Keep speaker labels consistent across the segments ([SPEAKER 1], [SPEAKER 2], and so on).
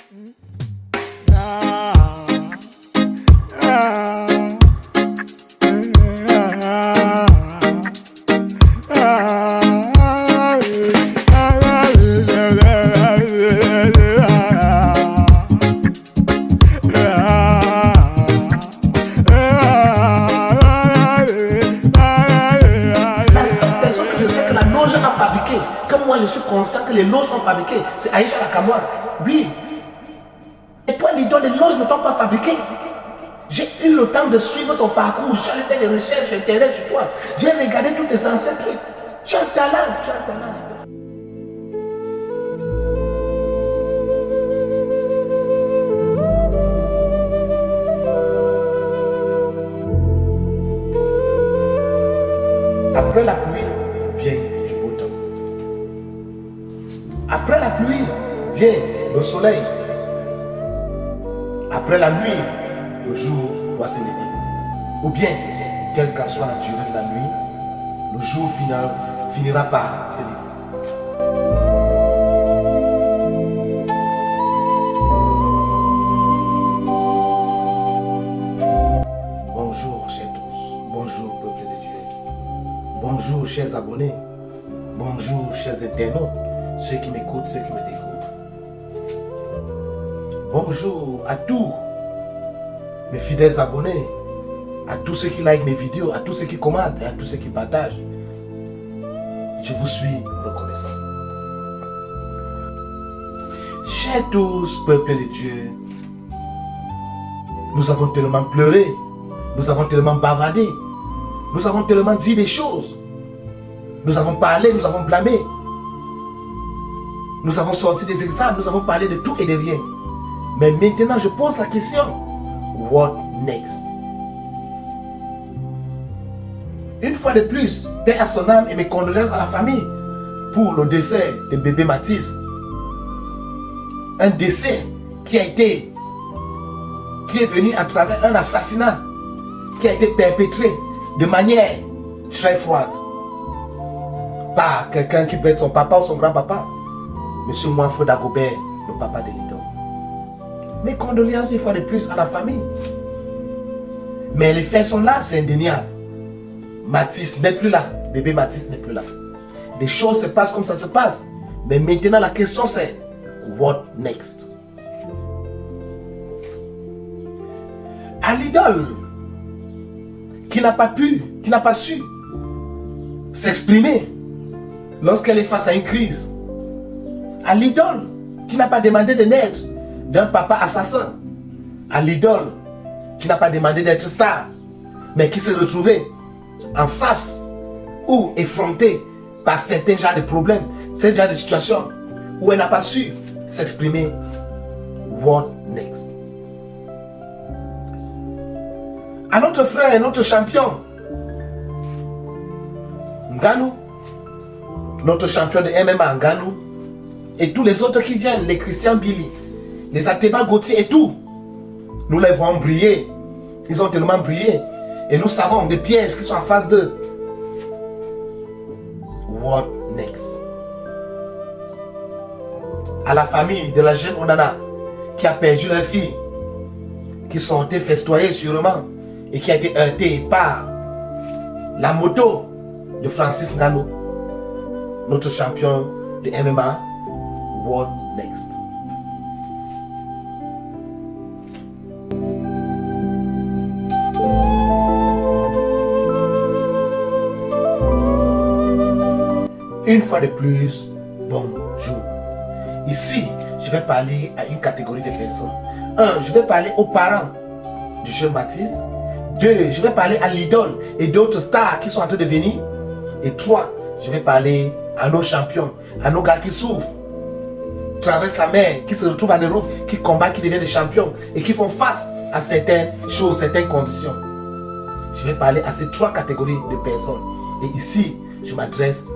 [SPEAKER 1] Comme moi je suis conscient que les loges sont fabriquées, c'est Aïcha la Kamoise. Oui. Et toi, l'idole des loges ne t'ont pas fabriqué. J'ai eu le temps de suivre ton parcours. J'allais faire des recherches sur internet sur toi. J'ai regardé tous tes anciens trucs. Tu as un talent, tu as un talent. Après la pluie, vient du beau temps. Après la pluie, vient le soleil. Après la nuit, le jour doit se lever. Ou bien, quelle qu'en soit la durée de la nuit, le jour final finira par se lever. Bonjour chers tous, bonjour peuple de Dieu. Bonjour chers abonnés, bonjour chers internautes, ceux qui m'écoutent, ceux qui me découvrent. Bonjour à tous mes fidèles abonnés, à tous ceux qui like mes vidéos, à tous ceux qui commentent et à tous ceux qui partagent. Je vous suis reconnaissant. Chers tous, peuple de Dieu, nous avons tellement pleuré, nous avons tellement bavardé, nous avons tellement dit des choses. Nous avons parlé, nous avons blâmé. Nous avons sorti des examens, nous avons parlé de tout et de rien. Mais maintenant, je pose la question. What next? Une fois de plus, paix à son âme et mes condoléances à la famille pour le décès de bébé Mathis. Un décès qui est venu à travers un assassinat qui a été perpétré de manière très froide par quelqu'un qui peut être son papa ou son grand-papa. Monsieur Moinfou Dagobert, le papa de l'idole. Mes condoléances une fois de plus à la famille. Mais les faits sont là, c'est indéniable. Mathis n'est plus là. Bébé Mathis n'est plus là. Les choses se passent comme ça se passe. Mais maintenant la question c'est, what next? À l'idole qui n'a pas su s'exprimer lorsqu'elle est face à une crise. À l'idole qui n'a pas demandé de naître d'un papa assassin. À l'idole qui n'a pas demandé d'être star, mais qui s'est retrouvée en face ou effrontée par certains genres de problèmes, ces genres de situations où elle n'a pas su s'exprimer. What next? À notre frère et notre champion, Ngannou, notre champion de MMA Ngannou, et tous les autres qui viennent, les Christian Billy, les Ateba Gauthier et tout, nous les voyons briller. Ils ont tellement brillé. Et nous savons des pièges qui sont en face d'eux. What next? À la famille de la jeune Onana qui a perdu leur fille, qui sont été festoyés sûrement et qui a été heurtée par la moto de Francis Ngannou, notre champion de MMA. What next? Une fois de plus, bonjour. Ici, je vais parler à une catégorie de personnes. 1. Je vais parler aux parents du jeune Mathis. 2. Je vais parler à l'idole et d'autres stars qui sont en train de venir. Et 3. Je vais parler à nos champions, à nos gars qui souffrent, traversent la mer, qui se retrouvent en Europe, qui combattent, qui deviennent des champions et qui font face à certaines choses, certaines conditions. Je vais parler à ces 3 catégories de personnes. Et ici, je m'adresse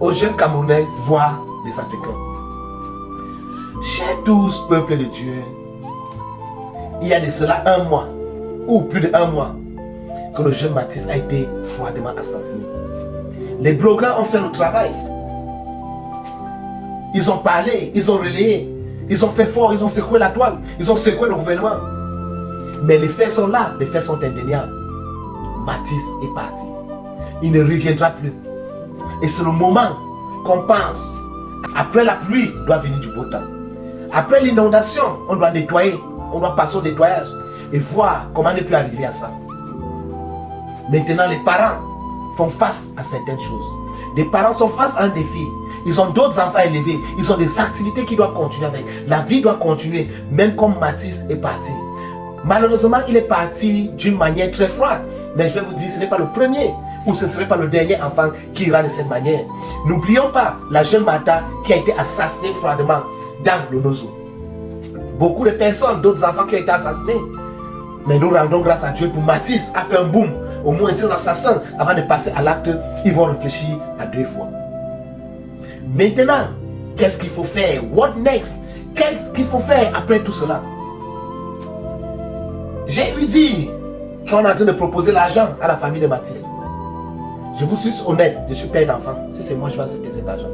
[SPEAKER 1] aux jeunes Camerounais, voire les Africains. Chers tous, peuple de Dieu, il y a de cela 1 mois, ou plus de 1 mois, que le jeune Mathis a été froidement assassiné. Les blogueurs ont fait le travail. Ils ont parlé, ils ont relayé. Ils ont fait fort, ils ont secoué la toile, ils ont secoué le gouvernement. Mais les faits sont là, les faits sont indéniables. Mathis est parti. Il ne reviendra plus. Et c'est le moment qu'on pense. Après la pluie, doit venir du beau temps. Après l'inondation, on doit nettoyer. On doit passer au nettoyage et voir comment ne peut arriver à ça. Maintenant, les parents font face à certaines choses. Les parents sont face à un défi. Ils ont d'autres enfants élevés. Ils ont des activités qui doivent continuer avec. La vie doit continuer, même comme Mathis est parti. Malheureusement, il est parti d'une manière très froide. Mais je vais vous dire, ce n'est pas le premier ou ce ne serait pas le dernier enfant qui ira de cette manière. N'oublions pas la jeune Martha qui a été assassinée froidement dans le Nozo. Beaucoup de personnes, d'autres enfants qui ont été assassinés. Mais nous rendons grâce à Dieu pour Mathis a fait un boom. Au moins ces assassins, avant de passer à l'acte, ils vont réfléchir à 2 fois. Maintenant, qu'est-ce qu'il faut faire? What next? Qu'est-ce qu'il faut faire après tout cela? J'ai lui dit qu'on est en train de proposer l'argent à la famille de Mathis. Je vous suis honnête, je suis père d'enfant. Si c'est moi, je vais accepter cet argent.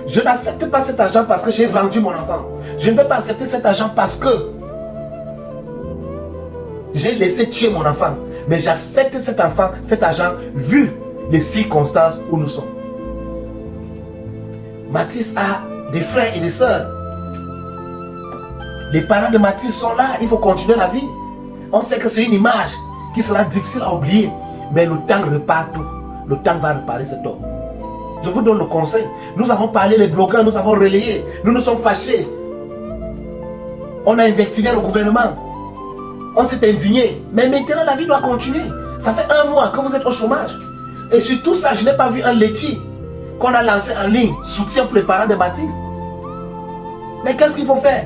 [SPEAKER 1] Je n'accepte pas cet argent parce que j'ai vendu mon enfant. Je ne vais pas accepter cet argent parce que j'ai laissé tuer mon enfant. Mais j'accepte cet argent, vu les circonstances où nous sommes. Mathis a des frères et des sœurs. Les parents de Mathis sont là, il faut continuer la vie. On sait que c'est une image qui sera difficile à oublier. Mais le temps repart tout. Le temps va réparer cet homme. Je vous donne le conseil. Nous avons parlé les bloqueurs, nous avons relayé. Nous nous sommes fâchés. On a invectivé le gouvernement. On s'est indigné. Mais maintenant, la vie doit continuer. Ça fait 1 mois que vous êtes au chômage. Et sur tout ça, je n'ai pas vu un laitier qu'on a lancé en ligne, soutien pour les parents de Mathis. Mais qu'est-ce qu'il faut faire?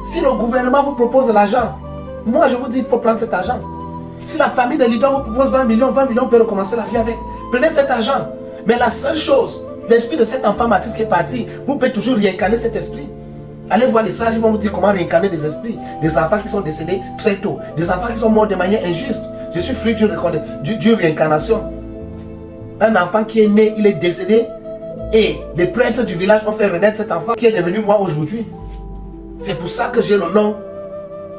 [SPEAKER 1] Si le gouvernement vous propose de l'argent, moi je vous dis, il faut prendre cet argent. Si la famille de leader vous propose 20 millions, vous pouvez recommencer la vie avec. Prenez cet argent. Mais la seule chose, l'esprit de cet enfant Mathis qui est parti, vous pouvez toujours réincarner cet esprit. Allez voir les sages, ils vont vous dire comment réincarner des esprits. Des enfants qui sont décédés très tôt. Des enfants qui sont morts de manière injuste. Je suis fruit d'une réincarnation. Un enfant qui est né, il est décédé. Et les prêtres du village ont fait renaître cet enfant qui est devenu moi aujourd'hui. C'est pour ça que j'ai le nom.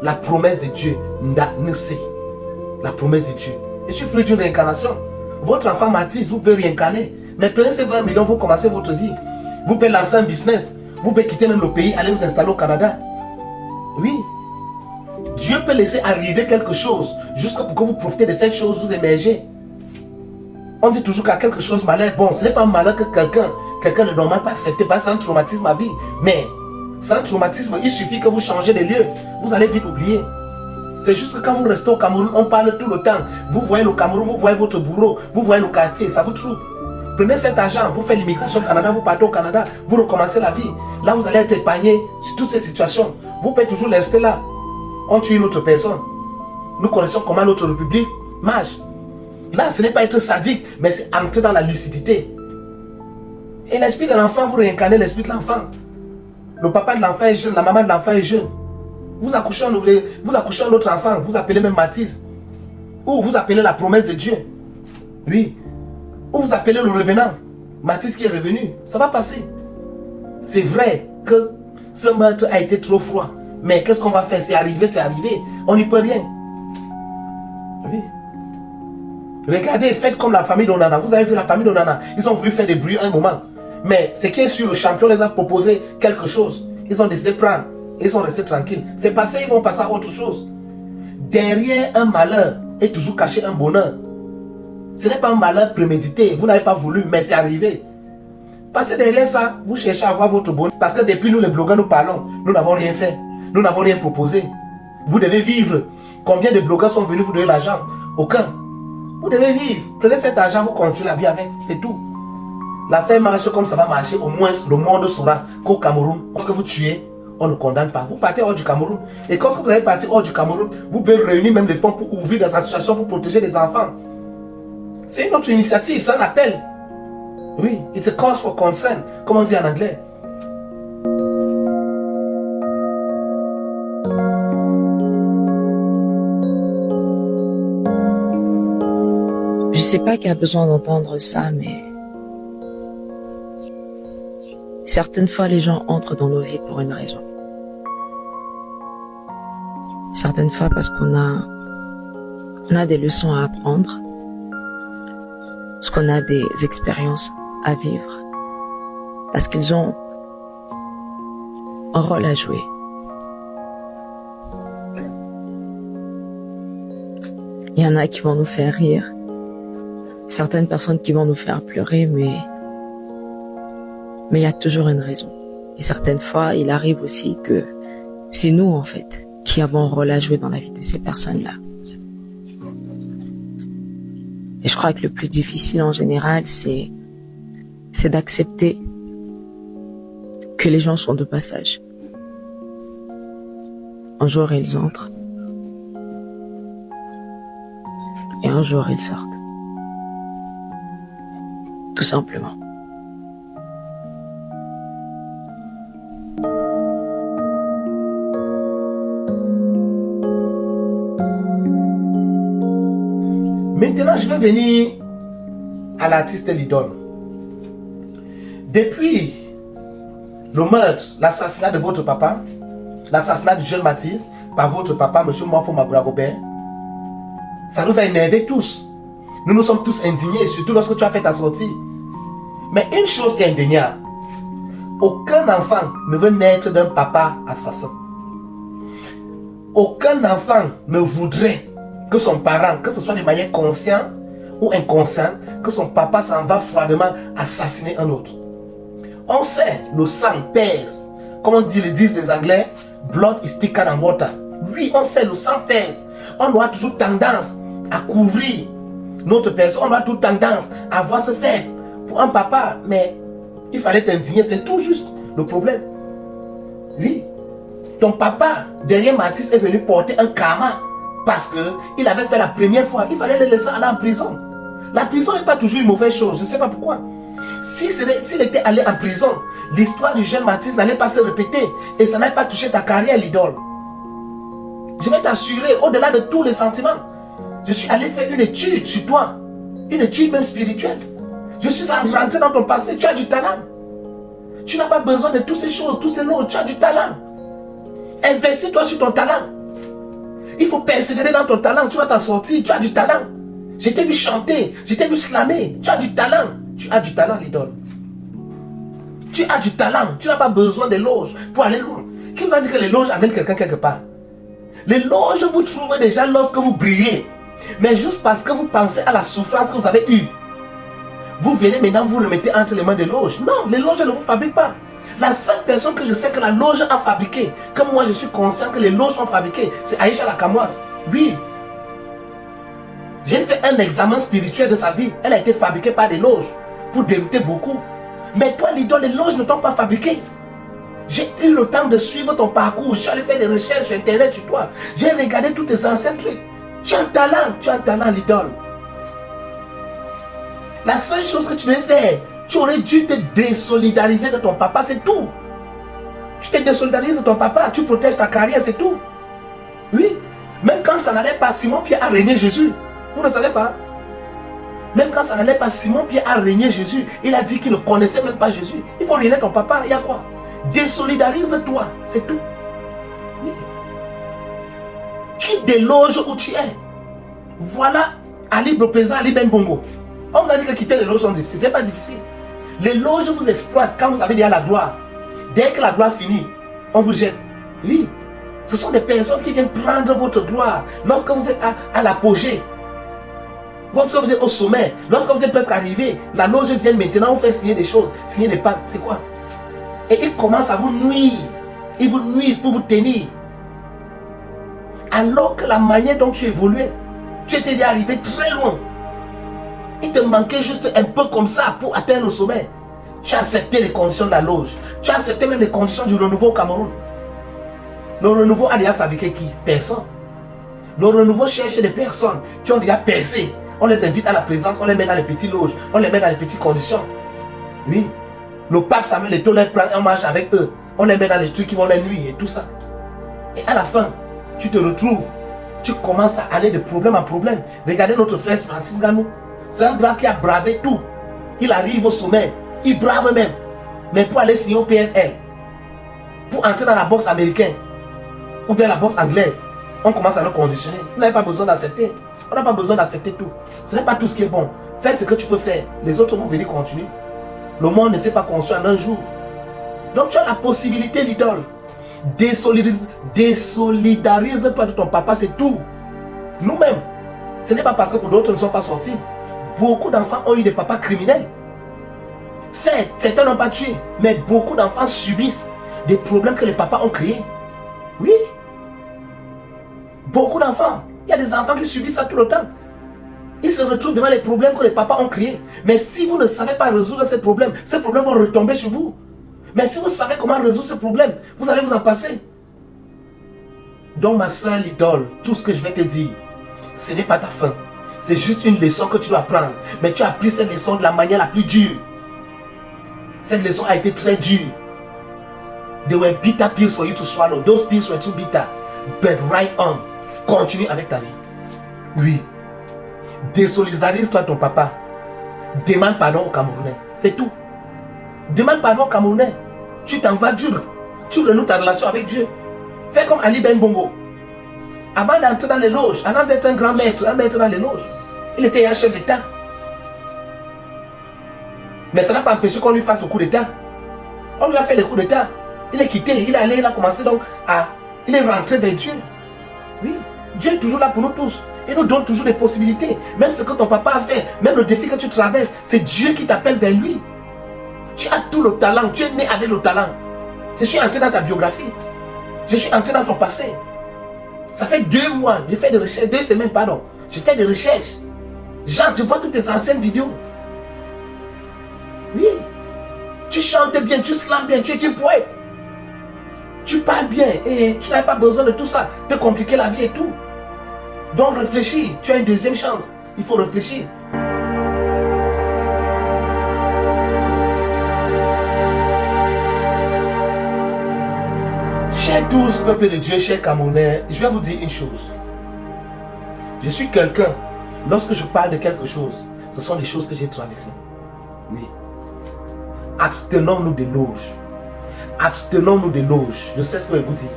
[SPEAKER 1] La promesse de Dieu. Nda-Nse. La promesse de Dieu. Je suis fruit d'une réincarnation. Votre enfant Mathis, vous pouvez réincarner. Mais prenez ces 20 millions, vous commencez votre vie. Vous pouvez lancer un business. Vous pouvez quitter même le pays, aller vous installer au Canada. Oui. Dieu peut laisser arriver quelque chose, jusqu'à pour que vous profitez de cette chose, vous émergez. On dit toujours qu'à quelque chose malheur, bon, ce n'est pas un malheur que quelqu'un de normal peut accepter, parce que c'est un traumatisme à vie. Mais, c'est un traumatisme, il suffit que vous changez de lieu, vous allez vite oublier. C'est juste que quand vous restez au Cameroun, on parle tout le temps. Vous voyez le Cameroun, vous voyez votre bourreau, vous voyez le quartier, ça vous trouble. Prenez cet argent, vous faites l'immigration au Canada, vous partez au Canada, vous recommencez la vie. Là, vous allez être épargné sur toutes ces situations. Vous pouvez toujours rester là. On tue une autre personne. Nous connaissons comment notre République marche. Là, ce n'est pas être sadique, mais c'est entrer dans la lucidité. Et l'esprit de l'enfant, vous réincarnez l'esprit de l'enfant. Le papa de l'enfant est jeune, la maman de l'enfant est jeune. Vous accouchez un autre enfant, vous appelez même Mathis. Ou vous appelez la promesse de Dieu. Oui. Ou vous appelez le revenant. Mathis qui est revenu. Ça va passer. C'est vrai que ce meurtre a été trop froid. Mais qu'est-ce qu'on va faire? C'est arrivé, c'est arrivé. On n'y peut rien. Oui. Regardez, faites comme la famille d'Onana. Vous avez vu la famille d'Onana. Ils ont voulu faire des bruits un moment. Mais ce qui est sûr, le champion les a proposé quelque chose. Ils ont décidé de prendre. Ils sont restés tranquilles. C'est passé, ils vont passer à autre chose. Derrière un malheur est toujours caché un bonheur. Ce n'est pas un malheur prémédité. Vous n'avez pas voulu, mais c'est arrivé. Parce que derrière ça, vous cherchez à avoir votre bonheur. Parce que depuis nous, les blogueurs, nous parlons. Nous n'avons rien fait. Nous n'avons rien proposé. Vous devez vivre. Combien de blogueurs sont venus vous donner l'argent? Aucun. Vous devez vivre. Prenez cet argent, vous continuez la vie avec. C'est tout. L'affaire marche comme ça va marcher. Au moins, le monde saura qu'au Cameroun, lorsque vous tuez, on ne condamne pas. Vous partez hors du Cameroun. Et quand vous allez partir hors du Cameroun, vous pouvez réunir même des fonds pour ouvrir des associations pour protéger les enfants. C'est une autre initiative, c'est un appel. Oui, it's a cause for concern, comme on dit en anglais.
[SPEAKER 2] Je sais pas qui a besoin d'entendre ça, mais Certaines fois, les gens entrent dans nos vies pour une raison. Certaines fois parce qu'on a des leçons à apprendre, parce qu'on a des expériences à vivre, parce qu'ils ont un rôle à jouer. Il y en a qui vont nous faire rire, certaines personnes qui vont nous faire pleurer, mais il y a toujours une raison. Et certaines fois, il arrive aussi que c'est nous, en fait, qui avons un rôle à jouer dans la vie de ces personnes-là. Et je crois que le plus difficile en général, c'est d'accepter que les gens sont de passage. Un jour, ils entrent. Et un jour, ils sortent. Tout simplement.
[SPEAKER 1] Maintenant, je vais venir à l'artiste l'idole. Depuis le meurtre, l'assassinat de votre papa, l'assassinat du jeune Mathis par votre papa, M. Mwafo Magoula Robert, ça nous a énervés tous. Nous nous sommes tous indignés, surtout lorsque tu as fait ta sortie. Mais une chose est indéniable. Aucun enfant ne veut naître d'un papa assassin. Aucun enfant ne voudrait que son parent, que ce soit de manière consciente ou inconsciente, que son papa s'en va froidement assassiner un autre. On sait, le sang pèse. Comme on dit, le disent les Anglais, blood is thicker than water. Oui, on sait, le sang pèse. On doit toujours tendance à couvrir notre personne. On doit toujours tendance à voir se faire pour un papa. Mais il fallait t'indigner, c'est tout juste le problème. Oui, ton papa, derrière Mathis, est venu porter un karma. Parce qu'il avait fait la première fois, il fallait le laisser aller en prison. La prison n'est pas toujours une mauvaise chose, je ne sais pas pourquoi. S'il était allé en prison, l'histoire du jeune Mathis n'allait pas se répéter et ça n'allait pas toucher ta carrière, l'idole. Je vais t'assurer, au-delà de tous les sentiments, je suis allé faire une étude sur toi, une étude même spirituelle. Je suis rentré dans ton passé, tu as du talent. Tu n'as pas besoin de toutes ces choses, tous ces lots, tu as du talent. Investis-toi sur ton talent. Il faut persévérer dans ton talent, tu vas t'en sortir, tu as du talent. Je t'ai vu chanter, je t'ai vu slammer, tu as du talent. Tu as du talent, l'idole. Tu as du talent, tu n'as pas besoin de loges pour aller loin. Qui vous a dit que les loges amènent quelqu'un quelque part? Les loges, vous trouvez déjà lorsque vous brillez. Mais juste parce que vous pensez à la souffrance que vous avez eue. Vous venez maintenant, vous le mettez entre les mains des loges. Non, les loges ne vous fabriquent pas. La seule personne que je sais que la loge a fabriqué, comme moi je suis conscient que les loges ont fabriqué, c'est Aïcha Lakamoise. Oui. J'ai fait un examen spirituel de sa vie. Elle a été fabriquée par des loges pour dérouter beaucoup. Mais toi, l'idole, les loges ne t'ont pas fabriqué. J'ai eu le temps de suivre ton parcours. Je suis allé faire des recherches sur internet sur toi. J'ai regardé tous tes anciens trucs. Tu as un talent, l'idole. La seule chose que tu veux faire, tu aurais dû te désolidariser de ton papa, c'est tout. Tu te désolidarises de ton papa, tu protèges ta carrière, c'est tout. Oui. Même quand ça n'allait pas, Simon-Pierre a régné Jésus. Vous ne savez pas? Même quand ça n'allait pas, Simon-Pierre a régné Jésus. Il a dit qu'il ne connaissait même pas Jésus. Il faut régner ton papa, il y a quoi? Désolidarise-toi, c'est tout. Oui. Quitte des loges où tu es. Voilà Ali, le président Ali Ben Bongo. On vous a dit que quitter les loges sont difficiles. Ce n'est pas difficile. Les loges vous exploitent quand vous avez déjà la gloire. Dès que la gloire finit, on vous jette. Oui. Ce sont des personnes qui viennent prendre votre gloire lorsque vous êtes à l'apogée. Lorsque vous êtes au sommet, lorsque vous êtes presque arrivé, la loge vient maintenant vous faire signer des choses, signer des pactes. C'est quoi? Et ils commencent à vous nuire. Ils vous nuisent pour vous tenir. Alors que la manière dont tu évoluais, tu étais déjà arrivé très loin. Il te manquait juste un peu comme ça pour atteindre le sommet. Tu as accepté les conditions de la loge. Tu as accepté même les conditions du renouveau au Cameroun. Le renouveau a déjà fabriqué qui? Personne. Le renouveau cherche des personnes qui ont déjà percé. On les invite à la présence, on les met dans les petites loges, on les met dans les petites conditions. Oui. Le pape Samuel Eto'o les prend en marche avec eux. On les met dans les trucs qui vont les nuire et tout ça. Et à la fin, tu te retrouves. Tu commences à aller de problème en problème. Regardez notre frère Francis Ganou. C'est un grand qui a bravé tout. Il arrive au sommet. Il brave même. Mais pour aller signer au PFL, pour entrer dans la boxe américaine, ou bien la boxe anglaise, on commence à le conditionner. On n'a pas besoin d'accepter. On n'a pas besoin d'accepter tout. Ce n'est pas tout ce qui est bon. Fais ce que tu peux faire. Les autres vont venir continuer. Le monde ne s'est pas construit en un jour. Donc tu as la possibilité, l'idole. Désolidarise-toi de ton papa, c'est tout. Nous-mêmes, ce n'est pas parce que pour d'autres ne sont pas sortis. Beaucoup d'enfants ont eu des papas criminels. Certains n'ont pas tué, mais beaucoup d'enfants subissent des problèmes que les papas ont créés. Oui. Beaucoup d'enfants. Il y a des enfants qui subissent ça tout le temps. Ils se retrouvent devant les problèmes que les papas ont créés. Mais si vous ne savez pas résoudre ces problèmes vont retomber sur vous. Mais si vous savez comment résoudre ces problèmes, vous allez vous en passer. Donc ma soeur, l'idole, tout ce que je vais te dire, ce n'est pas ta fin. C'est juste une leçon que tu dois apprendre. Mais tu as appris cette leçon de la manière la plus dure. Cette leçon a été très dure. They were bitter pills for you to swallow. Those pills were too bitter. But right on. Continue avec ta vie. Oui. Désolidarise-toi ton papa. Demande pardon au Camerounais. C'est tout. Demande pardon au Camerounais. Tu t'en vas dur. Tu renoues ta relation avec Dieu. Fais comme Ali Ben Bongo. Avant d'entrer dans les loges, avant d'être un grand maître, un maître dans les loges, il était un chef d'État. Mais ça n'a pas empêché qu'on lui fasse le coup d'État. On lui a fait le coup d'État. Il est quitté, il est allé, il a commencé donc à... Il est rentré vers Dieu. Oui, Dieu est toujours là pour nous tous. Il nous donne toujours des possibilités. Même ce que ton papa a fait, même le défi que tu traverses, c'est Dieu qui t'appelle vers lui. Tu as tout le talent, tu es né avec le talent. Je suis entré dans ta biographie. Je suis entré dans ton passé. Ça fait 2 mois, j'ai fait des recherches, 2 semaines, pardon. J'ai fait des recherches. Genre, je vois toutes tes anciennes vidéos. Oui. Tu chantes bien, tu slams bien, tu es une poète. Tu parles bien et tu n'as pas besoin de tout ça, de compliquer la vie et tout. Donc réfléchis, tu as une deuxième chance. Il faut réfléchir. Chers 12 peuples de Dieu, chers Camerounais, je vais vous dire une chose. Je suis quelqu'un, lorsque je parle de quelque chose, ce sont des choses que j'ai traversées. Oui. Abstenons-nous des loges. Abstenons-nous des loges. Je sais ce que je vous dis.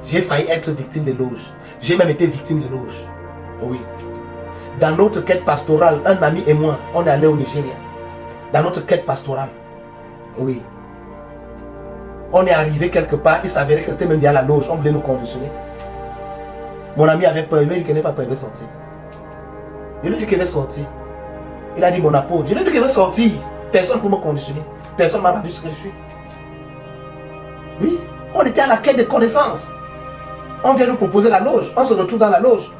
[SPEAKER 1] J'ai failli être victime des loges. J'ai même été victime des loges. Oui. Dans notre quête pastorale, un ami et moi, on est allé au Nigeria. Dans notre quête pastorale. Oui. On est arrivé quelque part, il s'avérait que c'était même bien la loge, on voulait nous conditionner. Mon ami avait peur, il lui a dit qu'il n'est pas prêt, il veut sortir. Je lui ai dit qu'il veut sortir. Il a dit mon apôtre, je lui ai dit qu'il veut sortir. Personne pour me conditionner. Personne ne m'a dit ce que je suis. Oui, on était à la quête de connaissances. On vient nous proposer la loge, on se retrouve dans la loge.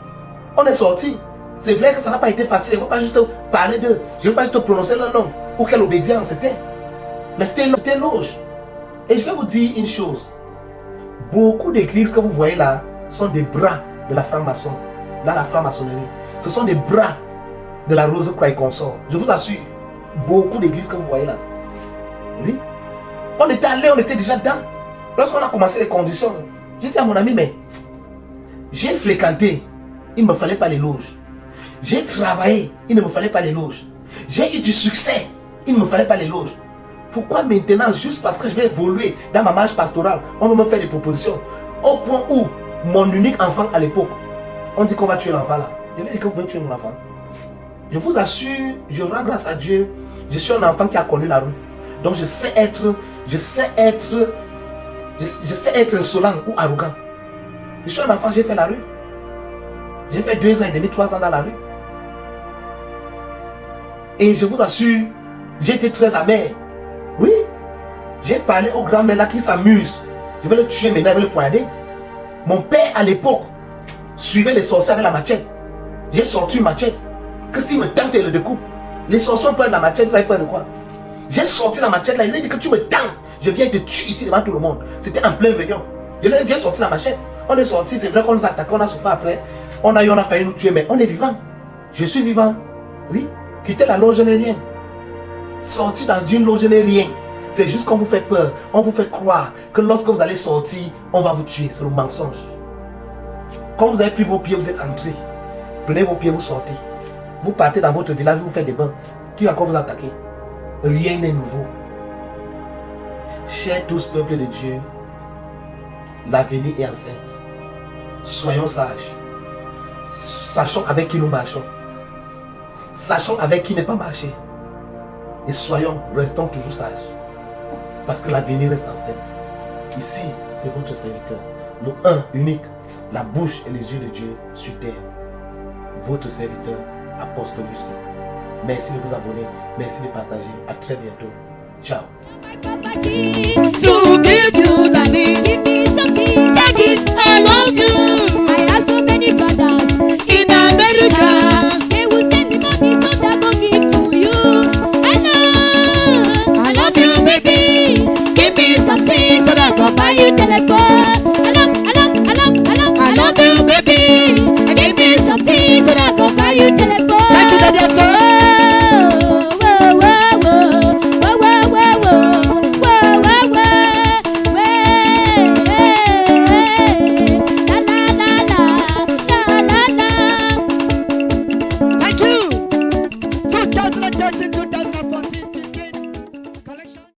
[SPEAKER 1] On est sorti. C'est vrai que ça n'a pas été facile, je ne veux pas juste parler d'eux, je ne veux pas juste prononcer leur nom, ou quelle obédience c'était. Mais c'était une loge. Et je vais vous dire une chose. Beaucoup d'églises que vous voyez là sont des bras de la franc-maçon, dans la franc-maçonnerie. Ce sont des bras de la Rose Croix et consort. Je vous assure, beaucoup d'églises que vous voyez là. Oui. On était allé, on était déjà dedans. Lorsqu'on a commencé les conditions, j'ai dit à mon ami, mais j'ai fréquenté, il ne me fallait pas les loges. J'ai travaillé, il ne me fallait pas les loges. J'ai eu du succès, il ne me fallait pas les loges. Pourquoi maintenant, juste parce que je vais évoluer dans ma marche pastorale, on va me faire des propositions au point où mon unique enfant à l'époque, on dit qu'on va tuer l'enfant là. Je vais dire que vous voulez tuer mon enfant. Je vous assure, je rends grâce à Dieu, je suis un enfant qui a connu la rue. Donc je sais être insolent ou arrogant. Je suis un enfant, j'ai fait la rue. J'ai fait 2 ans et demi, 3 ans dans la rue. Et je vous assure, j'ai été très amer. Oui, j'ai parlé au grand-mère là qui s'amuse. Je vais le tuer maintenant, je vais le poignarder. Mon père à l'époque suivait les sorciers avec la machette. J'ai sorti une machette. Que s'il me tente, il le découpe. Les sorciers ont peur de la machette, vous savez peur de quoi? J'ai sorti la machette là, il lui a dit que tu me tentes. Je viens te tuer ici devant tout le monde. C'était en plein réunion. Je lui ai dit, j'ai sorti la machette. On est sorti, c'est vrai qu'on nous a attaqué, on a souffert après. On a failli nous tuer, mais on est vivant. Je suis vivant. Oui, quitter la loge n'est rien. Sortir dans une loge n'est rien. C'est juste qu'on vous fait peur. On vous fait croire que lorsque vous allez sortir, on va vous tuer. C'est le mensonge. Quand vous avez pris vos pieds, vous êtes entrés. Prenez vos pieds, vous sortez. Vous partez dans votre village, vous faites des bains. Qui va encore vous attaquer? Rien n'est nouveau. Chers tous, peuple de Dieu, l'avenir est enceinte. Soyons sages. Sachons avec qui nous marchons. Sachons avec qui ne pas marcher. Et restons toujours sages. Parce que l'avenir reste enceinte. Ici, c'est votre serviteur. Le un unique, la bouche et les yeux de Dieu sur terre. Votre serviteur, Apôstole Lucien. Merci de vous abonner. Merci de partager. À très bientôt. Ciao.
[SPEAKER 3] To give you the name, give me something. Daddy, I love you. I have so many brothers in America. They will send me money so that I go give to you. I love you, baby. Give me something so that I go buy you telephone. I love you, baby. Give me something so that I go buy you telephone. Thank you, Daddy. Thank you. 2013, 2014.